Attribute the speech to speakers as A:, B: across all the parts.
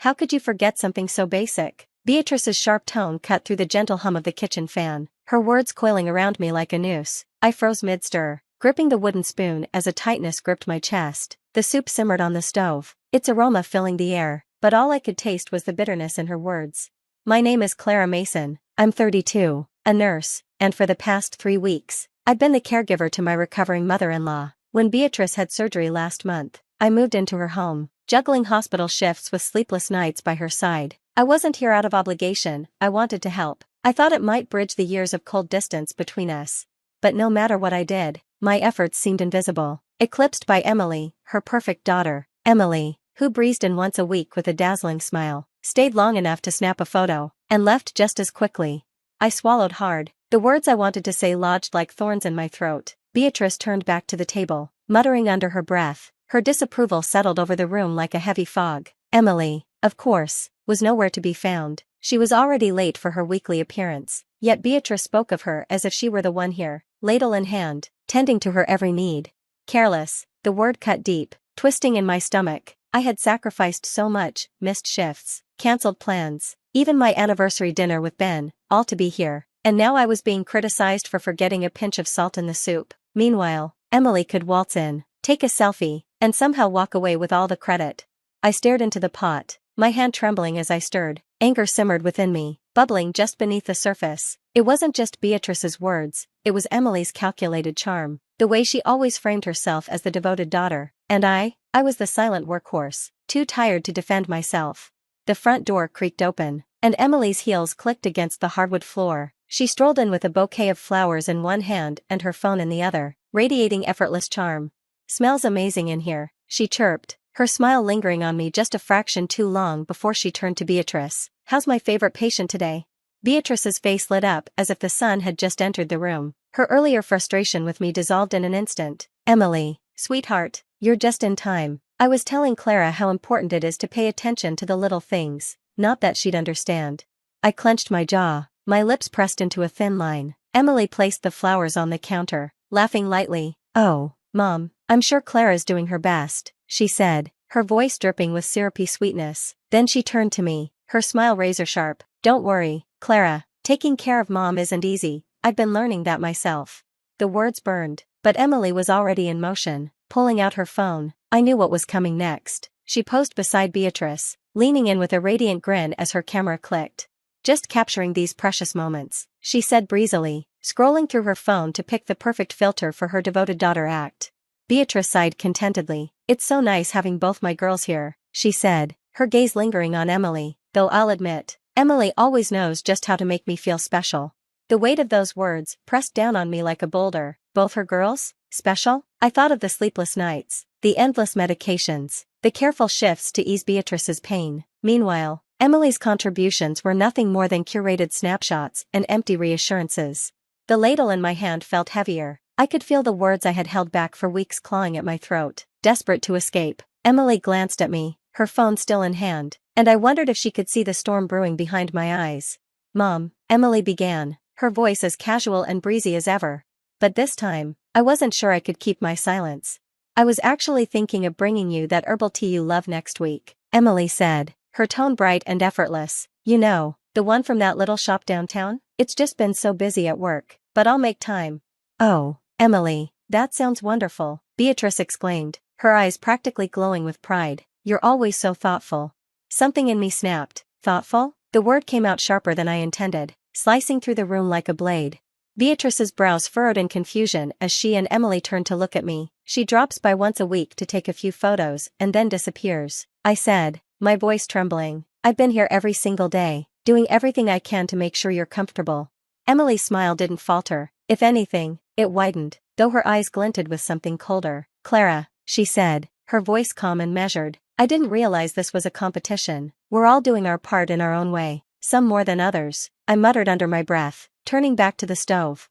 A: How could you forget something so basic? Beatrice's sharp tone cut through the gentle hum of the kitchen fan, her words coiling around me like a noose. I froze mid-stir, gripping the wooden spoon as a tightness gripped my chest. The soup simmered on the stove, its aroma filling the air, but all I could taste was the bitterness in her words. My name is Clara Mason, I'm 32, a nurse, and for the past 3 weeks, I'd been the caregiver to my recovering mother-in-law. When Beatrice had surgery last month, I moved into her home, juggling hospital shifts with sleepless nights by her side. I wasn't here out of obligation, I wanted to help. I thought it might bridge the years of cold distance between us. But no matter what I did, my efforts seemed invisible, eclipsed by Emily, her perfect daughter. Emily, who breezed in once a week with a dazzling smile, stayed long enough to snap a photo, and left just as quickly. I swallowed hard. The words I wanted to say lodged like thorns in my throat. Beatrice turned back to the table, muttering under her breath. Her disapproval settled over the room like a heavy fog. Emily, of course, was nowhere to be found. She was already late for her weekly appearance, yet Beatrice spoke of her as if she were the one here, ladle in hand, tending to her every need. Careless, the word cut deep, twisting in my stomach. I had sacrificed so much, missed shifts, cancelled plans, even my anniversary dinner with Ben, all to be here. And now I was being criticized for forgetting a pinch of salt in the soup. Meanwhile, Emily could waltz in, take a selfie, and somehow walk away with all the credit. I stared into the pot, my hand trembling as I stirred. Anger simmered within me, bubbling just beneath the surface. It wasn't just Beatrice's words, it was Emily's calculated charm, the way she always framed herself as the devoted daughter. And I was the silent workhorse, too tired to defend myself. The front door creaked open, and Emily's heels clicked against the hardwood floor. She strolled in with a bouquet of flowers in one hand and her phone in the other, radiating effortless charm. "Smells amazing in here," she chirped, her smile lingering on me just a fraction too long before she turned to Beatrice. "How's my favorite patient today?" Beatrice's face lit up as if the sun had just entered the room. Her earlier frustration with me dissolved in an instant. "Emily, sweetheart, you're just in time. I was telling Clara how important it is to pay attention to the little things." Not that she'd understand. I clenched my jaw, my lips pressed into a thin line. Emily placed the flowers on the counter, laughing lightly. "Oh, Mom, I'm sure Clara's doing her best," she said, her voice dripping with syrupy sweetness. Then she turned to me, her smile razor-sharp. "Don't worry, Clara, taking care of Mom isn't easy. I've been learning that myself." The words burned, but Emily was already in motion, pulling out her phone. I knew what was coming next. She posed beside Beatrice, leaning in with a radiant grin as her camera clicked. "Just capturing these precious moments," she said breezily, scrolling through her phone to pick the perfect filter for her devoted daughter act. Beatrice sighed contentedly. "It's so nice having both my girls here," she said, her gaze lingering on Emily, though I'll admit, Emily always knows just how to make me feel special. The weight of those words pressed down on me like a boulder. Both her girls? Special? I thought of the sleepless nights, the endless medications, the careful shifts to ease Beatrice's pain. Meanwhile, Emily's contributions were nothing more than curated snapshots and empty reassurances. The ladle in my hand felt heavier. I could feel the words I had held back for weeks clawing at my throat, desperate to escape. Emily glanced at me, her phone still in hand, and I wondered if she could see the storm brewing behind my eyes. "Mom," Emily began, her voice as casual and breezy as ever. But this time, I wasn't sure I could keep my silence. "I was actually thinking of bringing you that herbal tea you love next week," Emily said, her tone bright and effortless. "You know, the one from that little shop downtown? It's just been so busy at work, but I'll make time." "Oh, Emily, that sounds wonderful," Beatrice exclaimed, her eyes practically glowing with pride. "You're always so thoughtful." Something in me snapped. Thoughtful? The word came out sharper than I intended, slicing through the room like a blade. Beatrice's brows furrowed in confusion as she and Emily turned to look at me. "She drops by once a week to take a few photos and then disappears," I said, my voice trembling. "I've been here every single day, doing everything I can to make sure you're comfortable." Emily's smile didn't falter. If anything, it widened, though her eyes glinted with something colder. "Clara," she said, her voice calm and measured, "I didn't realize this was a competition. We're all doing our part in our own way, some more than others," I muttered under my breath, turning back to the stove.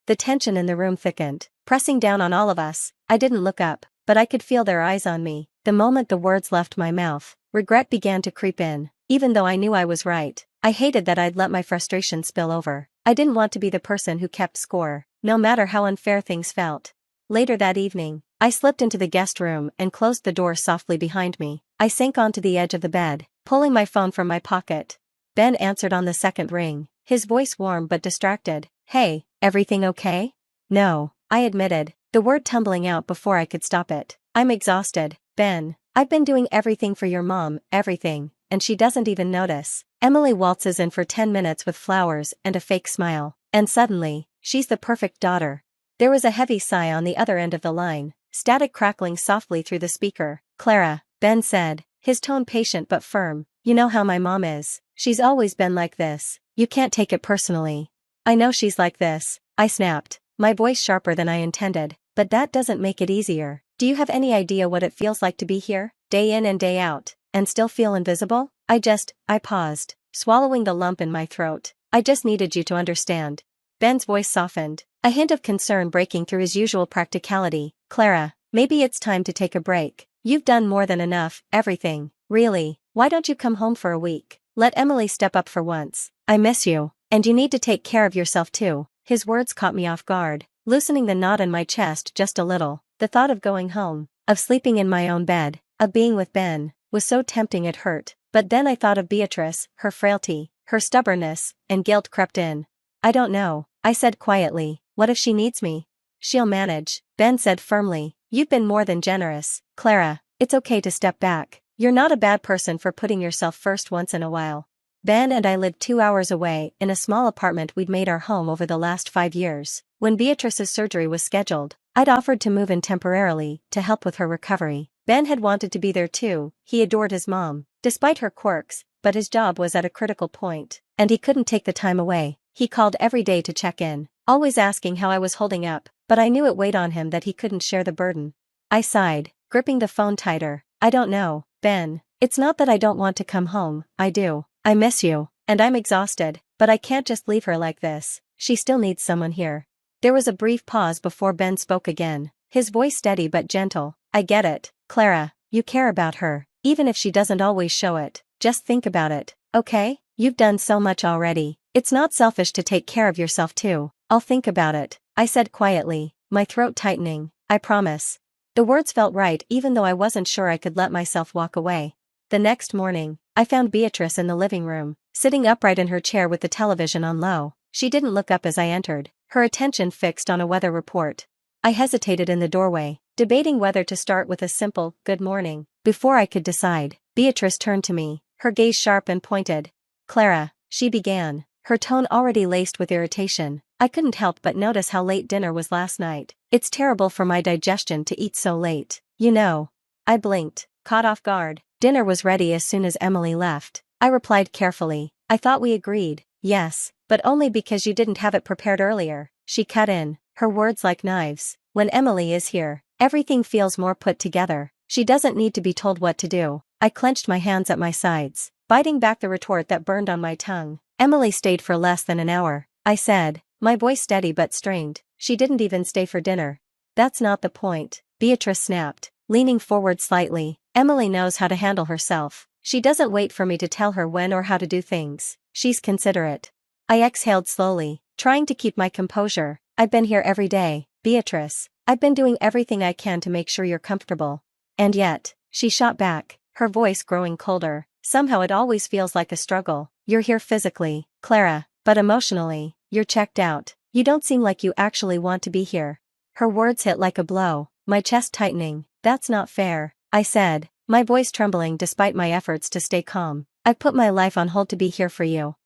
A: The tension in the room thickened, pressing down on all of us. I didn't look up, but I could feel their eyes on me. The moment the words left my mouth, regret began to creep in. Even though I knew I was right, I hated that I'd let my frustration spill over. I didn't want to be the person who kept score, no matter how unfair things felt. Later that evening, I slipped into the guest room and closed the door softly behind me. I sank onto the edge of the bed, pulling my phone from my pocket. Ben answered on the second ring, his voice warm but distracted. "Hey, everything okay?" "No," I admitted, the word tumbling out before I could stop it. "I'm exhausted, Ben. I've been doing everything for your mom, everything, and she doesn't even notice." Emily waltzes in for 10 minutes with flowers and a fake smile, and suddenly, she's the perfect daughter. There was a heavy sigh on the other end of the line, static crackling softly through the speaker. "Clara," Ben said, his tone patient but firm, "you know how my mom is. She's always been like this. You can't take it personally." "I know she's like this," I snapped, my voice sharper than I intended, "but that doesn't make it easier. Do you have any idea what it feels like to be here, day in and day out, and still feel invisible?" I paused, swallowing the lump in my throat. "I just needed you to understand." Ben's voice softened, a hint of concern breaking through his usual practicality. "Clara, maybe it's time to take a break. You've done more than enough, everything. Really, why don't you come home for a week? Let Emily step up for once. I miss you, and you need to take care of yourself too." His words caught me off guard, loosening the knot in my chest just a little. The thought of going home, of sleeping in my own bed, of being with Ben, was so tempting it hurt. But then I thought of Beatrice, her frailty, her stubbornness, and guilt crept in. "I don't know," I said quietly. "What if she needs me?" "She'll manage," Ben said firmly. "You've been more than generous, Clara. It's okay to step back. You're not a bad person for putting yourself first once in a while." Ben and I lived 2 hours away in a small apartment we'd made our home over the last 5 years. When Beatrice's surgery was scheduled, I'd offered to move in temporarily to help with her recovery. Ben had wanted to be there too. He adored his mom, despite her quirks, but his job was at a critical point, and he couldn't take the time away. He called every day to check in, always asking how I was holding up, but I knew it weighed on him that he couldn't share the burden. I sighed, gripping the phone tighter. "I don't know, Ben. It's not that I don't want to come home, I do. I miss you, and I'm exhausted, but I can't just leave her like this. She still needs someone here." There was a brief pause before Ben spoke again, his voice steady but gentle. "I get it, Clara, you care about her, even if she doesn't always show it. Just think about it, okay? You've done so much already. It's not selfish to take care of yourself too." "I'll think about it," I said quietly, my throat tightening. "I promise." The words felt right even though I wasn't sure I could let myself walk away. The next morning, I found Beatrice in the living room, sitting upright in her chair with the television on low. She didn't look up as I entered, her attention fixed on a weather report. I hesitated in the doorway, debating whether to start with a simple, "Good morning." Before I could decide, Beatrice turned to me, her gaze sharp and pointed. "Clara," she began, her tone already laced with irritation. I couldn't help but notice how late dinner was last night. "It's terrible for my digestion to eat so late, you know." I blinked, caught off guard. "Dinner was ready as soon as Emily left," I replied carefully. "I thought we agreed." "Yes, but only because you didn't have it prepared earlier," she cut in, her words like knives. "When Emily is here, everything feels more put together. She doesn't need to be told what to do." I clenched my hands at my sides, biting back the retort that burned on my tongue. "Emily stayed for less than an hour," I said, my voice steady but strained. "She didn't even stay for dinner." "That's not the point," Beatrice snapped, leaning forward slightly. "Emily knows how to handle herself. She doesn't wait for me to tell her when or how to do things. She's considerate." I exhaled slowly, trying to keep my composure. "I've been here every day, Beatrice. I've been doing everything I can to make sure you're comfortable." "And yet," she shot back, her voice growing colder, "somehow it always feels like a struggle. You're here physically, Clara, but emotionally, you're checked out. You don't seem like you actually want to be here." Her words hit like a blow, my chest tightening. "That's not fair," I said, my voice trembling despite my efforts to stay calm. "I've put my life on hold to be here for you."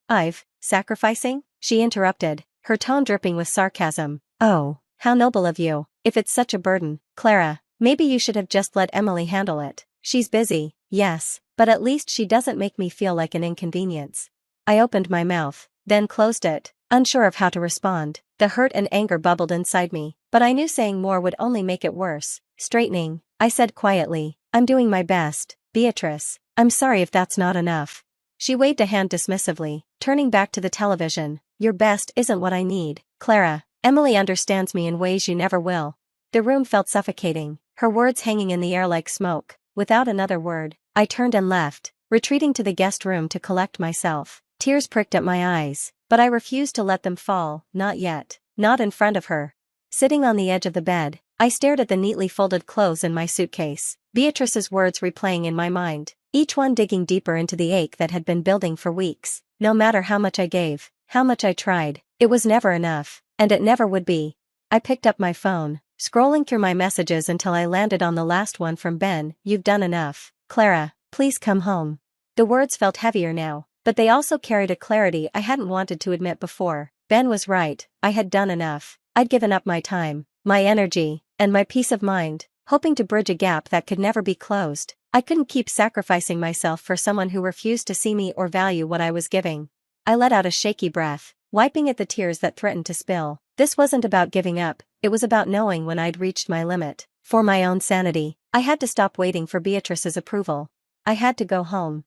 A: Sacrificing?" she interrupted, her tone dripping with sarcasm. "Oh, how noble of you. If it's such a burden, Clara, maybe you should have just let Emily handle it. She's busy, yes, but at least she doesn't make me feel like an inconvenience." I opened my mouth, then closed it, unsure of how to respond. The hurt and anger bubbled inside me, but I knew saying more would only make it worse. Straightening, I said quietly, "I'm doing my best, Beatrice. I'm sorry if that's not enough." She waved a hand dismissively, turning back to the television. "Your best isn't what I need, Clara. Emily understands me in ways you never will." The room felt suffocating, her words hanging in the air like smoke. Without another word, I turned and left, retreating to the guest room to collect myself. Tears pricked at my eyes, but I refused to let them fall, not yet, not in front of her. Sitting on the edge of the bed, I stared at the neatly folded clothes in my suitcase, Beatrice's words replaying in my mind, each one digging deeper into the ache that had been building for weeks. No matter how much I gave, how much I tried, it was never enough, and it never would be. I picked up my phone, scrolling through my messages until I landed on the last one from Ben. You've done enough. Clara, please come home. The words felt heavier now, but they also carried a clarity I hadn't wanted to admit before. Ben was right, I had done enough. I'd given up my time, my energy, and my peace of mind, hoping to bridge a gap that could never be closed. I couldn't keep sacrificing myself for someone who refused to see me or value what I was giving. I let out a shaky breath, wiping at the tears that threatened to spill. This wasn't about giving up, it was about knowing when I'd reached my limit. For my own sanity, I had to stop waiting for Beatrice's approval. I had to go home.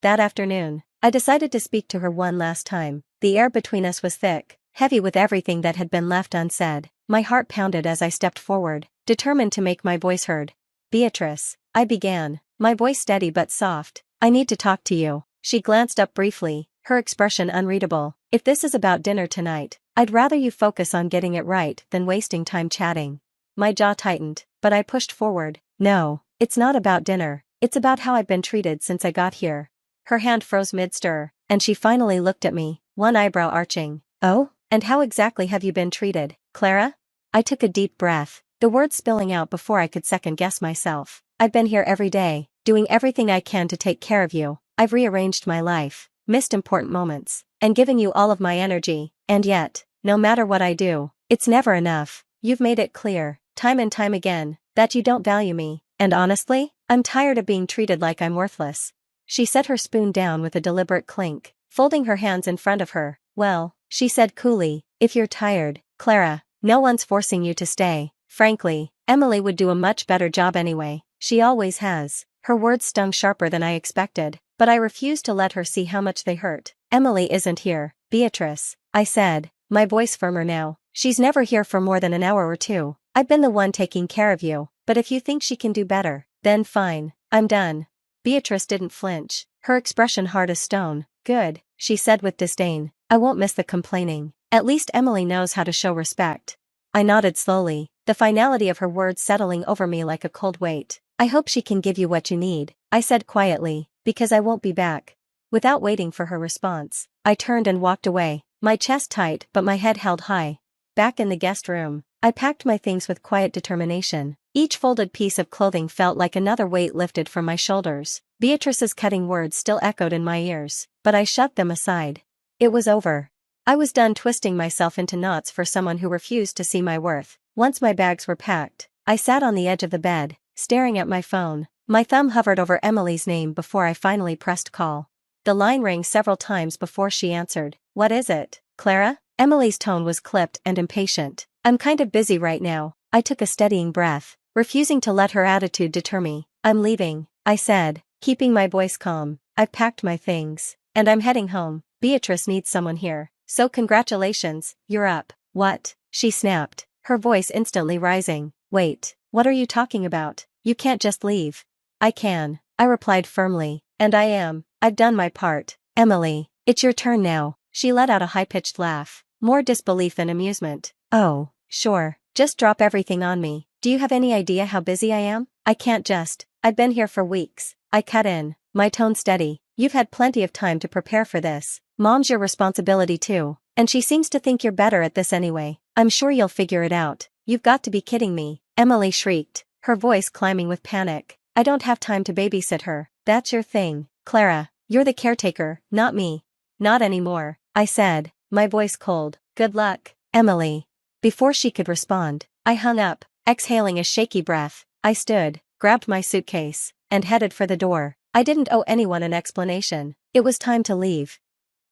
A: That afternoon, I decided to speak to her one last time. The air between us was thick, heavy with everything that had been left unsaid. My heart pounded as I stepped forward, determined to make my voice heard. Beatrice, I began, my voice steady but soft. I need to talk to you. She glanced up briefly, her expression unreadable. If this is about dinner tonight, I'd rather you focus on getting it right than wasting time chatting. My jaw tightened, but I pushed forward. No, it's not about dinner, it's about how I've been treated since I got here. Her hand froze mid-stir, and she finally looked at me, one eyebrow arching. Oh? And how exactly have you been treated, Clara? I took a deep breath, the words spilling out before I could second-guess myself. I've been here every day, doing everything I can to take care of you. I've rearranged my life, missed important moments, and given you all of my energy. And yet, no matter what I do, it's never enough. You've made it clear, time and time again, that you don't value me. And honestly, I'm tired of being treated like I'm worthless. She set her spoon down with a deliberate clink, folding her hands in front of her. Well, she said coolly, if you're tired, Clara, no one's forcing you to stay. Frankly, Emily would do a much better job anyway. She always has. Her words stung sharper than I expected, but I refused to let her see how much they hurt. Emily isn't here, Beatrice, I said, my voice firmer now. She's never here for more than an hour or two. I've been the one taking care of you, but if you think she can do better, then fine, I'm done. Beatrice didn't flinch, her expression hard as stone. Good, she said with disdain. I won't miss the complaining. At least Emily knows how to show respect. I nodded slowly, the finality of her words settling over me like a cold weight. I hope she can give you what you need, I said quietly, because I won't be back. Without waiting for her response, I turned and walked away, my chest tight but my head held high. Back in the guest room, I packed my things with quiet determination. Each folded piece of clothing felt like another weight lifted from my shoulders. Beatrice's cutting words still echoed in my ears, but I shoved them aside. It was over. I was done twisting myself into knots for someone who refused to see my worth. Once my bags were packed, I sat on the edge of the bed, staring at my phone. My thumb hovered over Emily's name before I finally pressed call. The line rang several times before she answered. What is it, Clara? Emily's tone was clipped and impatient. I'm kind of busy right now. I took a steadying breath, refusing to let her attitude deter me. I'm leaving, I said, keeping my voice calm. I've packed my things, and I'm heading home. Beatrice needs someone here, so congratulations, you're up. What? She snapped, her voice instantly rising. Wait, what are you talking about? You can't just leave. I can, I replied firmly, and I am. I've done my part. Emily, it's your turn now. She let out a high-pitched laugh, more disbelief than amusement. Oh, sure, just drop everything on me. Do you have any idea how busy I am? I can't just. I've been here for weeks. I cut in, my tone steady. You've had plenty of time to prepare for this. Mom's your responsibility too, and she seems to think you're better at this anyway. I'm sure you'll figure it out. You've got to be kidding me. Emily shrieked, her voice climbing with panic. I don't have time to babysit her. That's your thing, Clara. You're the caretaker, not me. Not anymore, I said, my voice cold. Good luck, Emily. Before she could respond, I hung up, exhaling a shaky breath. I stood, grabbed my suitcase, and headed for the door. I didn't owe anyone an explanation. It was time to leave.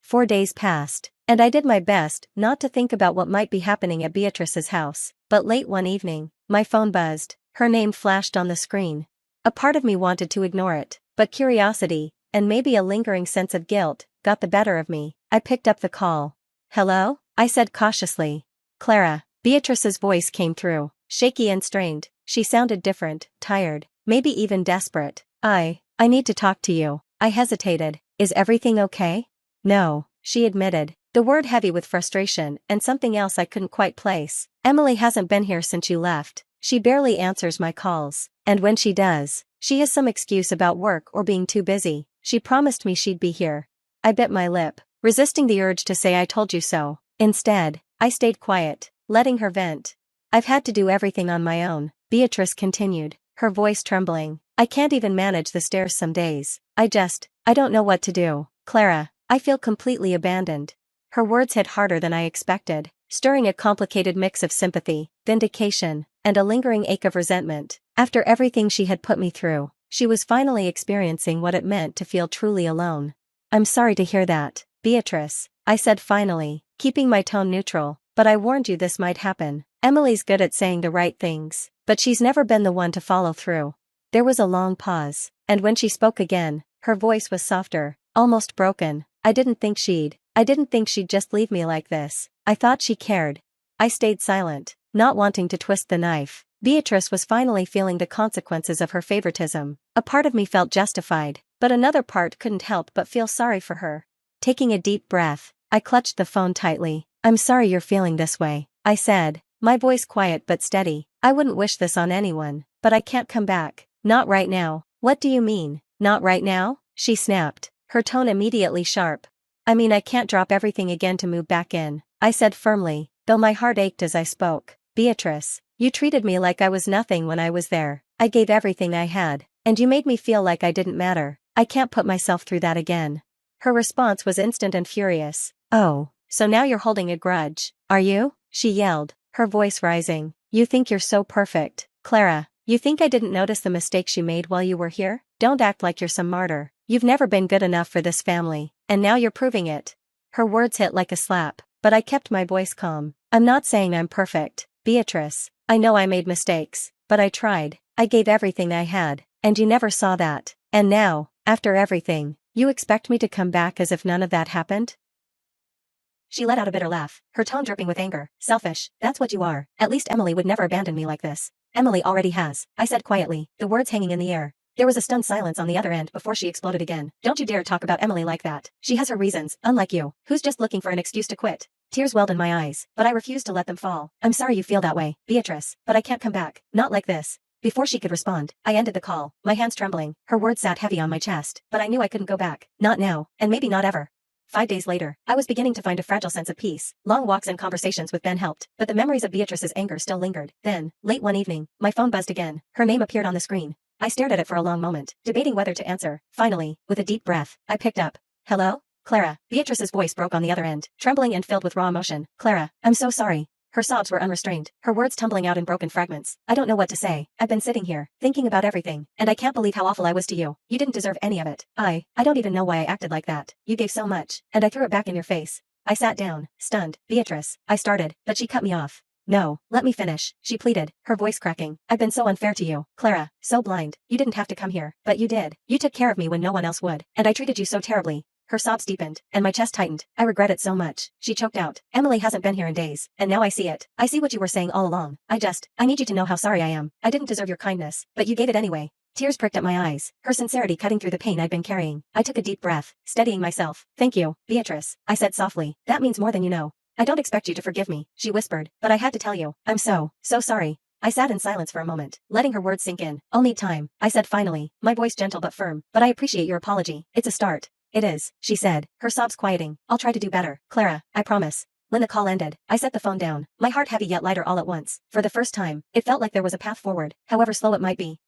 A: 4 days passed, and I did my best not to think about what might be happening at Beatrice's house. But late one evening, my phone buzzed. Her name flashed on the screen. A part of me wanted to ignore it, but curiosity, and maybe a lingering sense of guilt, got the better of me. I picked up the call. Hello? I said cautiously. Clara. Beatrice's voice came through, shaky and strained. She sounded different, tired, maybe even desperate. I need to talk to you. I hesitated. Is everything okay? No, she admitted. The word heavy with frustration and something else I couldn't quite place. Emily hasn't been here since you left. She barely answers my calls. And when she does, she has some excuse about work or being too busy. She promised me she'd be here. I bit my lip, resisting the urge to say I told you so. Instead, I stayed quiet, letting her vent. I've had to do everything on my own, Beatrice continued, her voice trembling. I can't even manage the stairs some days. I don't know what to do. Clara, I feel completely abandoned. Her words hit harder than I expected, stirring a complicated mix of sympathy, vindication, and a lingering ache of resentment. After everything she had put me through, she was finally experiencing what it meant to feel truly alone. I'm sorry to hear that, Beatrice, I said finally, keeping my tone neutral, but I warned you this might happen. Emily's good at saying the right things, but she's never been the one to follow through. There was a long pause, and when she spoke again, her voice was softer, almost broken. I didn't think she'd just leave me like this. I thought she cared. I stayed silent, not wanting to twist the knife. Beatrice was finally feeling the consequences of her favoritism. A part of me felt justified, but another part couldn't help but feel sorry for her. Taking a deep breath, I clutched the phone tightly. I'm sorry you're feeling this way, I said, my voice quiet but steady. I wouldn't wish this on anyone, but I can't come back. Not right now. What do you mean, not right now? She snapped, her tone immediately sharp. I mean I can't drop everything again to move back in, I said firmly, though my heart ached as I spoke. Beatrice, you treated me like I was nothing when I was there. I gave everything I had, and you made me feel like I didn't matter. I can't put myself through that again. Her response was instant and furious. Oh, so now you're holding a grudge, are you? She yelled, her voice rising. You think you're so perfect, Clara. You think I didn't notice the mistakes you made while you were here? Don't act like you're some martyr. You've never been good enough for this family, and now you're proving it. Her words hit like a slap, but I kept my voice calm. I'm not saying I'm perfect, Beatrice. I know I made mistakes, but I tried. I gave everything I had, and you never saw that. And now, after everything, you expect me to come back as if none of that happened? She let out a bitter laugh, her tone dripping with anger. Selfish, that's what you are. At least Emily would never abandon me like this. Emily already has, I said quietly, the words hanging in the air. There was a stunned silence on the other end before she exploded again. Don't you dare talk about Emily like that. She has her reasons, unlike you, who's just looking for an excuse to quit. Tears welled in my eyes, but I refused to let them fall. I'm sorry you feel that way, Beatrice, but I can't come back. Not like this. Before she could respond, I ended the call, my hands trembling. Her words sat heavy on my chest, but I knew I couldn't go back. Not now, and maybe not ever. 5 days later, I was beginning to find a fragile sense of peace. Long walks and conversations with Ben helped, but the memories of Beatrice's anger still lingered. Then, late one evening, my phone buzzed again. Her name appeared on the screen. I stared at it for a long moment, debating whether to answer. Finally, with a deep breath, I picked up. Hello? Clara. Beatrice's voice broke on the other end, trembling and filled with raw emotion. Clara, I'm so sorry. Her sobs were unrestrained, her words tumbling out in broken fragments. I don't know what to say. I've been sitting here, thinking about everything, and I can't believe how awful I was to you. You didn't deserve any of it. I don't even know why I acted like that. You gave so much, and I threw it back in your face. I sat down, stunned. Beatrice, I started, but she cut me off. No, let me finish, she pleaded, her voice cracking. I've been so unfair to you, Clara, so blind. You didn't have to come here, but you did. You took care of me when no one else would, and I treated you so terribly. Her sobs deepened, and my chest tightened. I regret it so much, she choked out. Emily hasn't been here in days, and now I see it. I see what you were saying all along. I need you to know how sorry I am. I didn't deserve your kindness, but you gave it anyway. Tears pricked at my eyes, her sincerity cutting through the pain I'd been carrying. I took a deep breath, steadying myself. Thank you, Beatrice, I said softly. That means more than you know. I don't expect you to forgive me, she whispered, but I had to tell you. I'm so sorry. I sat in silence for a moment, letting her words sink in. I'll need time, I said finally, my voice gentle but firm, but I appreciate your apology. It's a start. It is, she said, her sobs quieting. I'll try to do better, Clara, I promise. When the call ended, I set the phone down, my heart heavy yet lighter all at once. For the first time, it felt like there was a path forward, however slow it might be.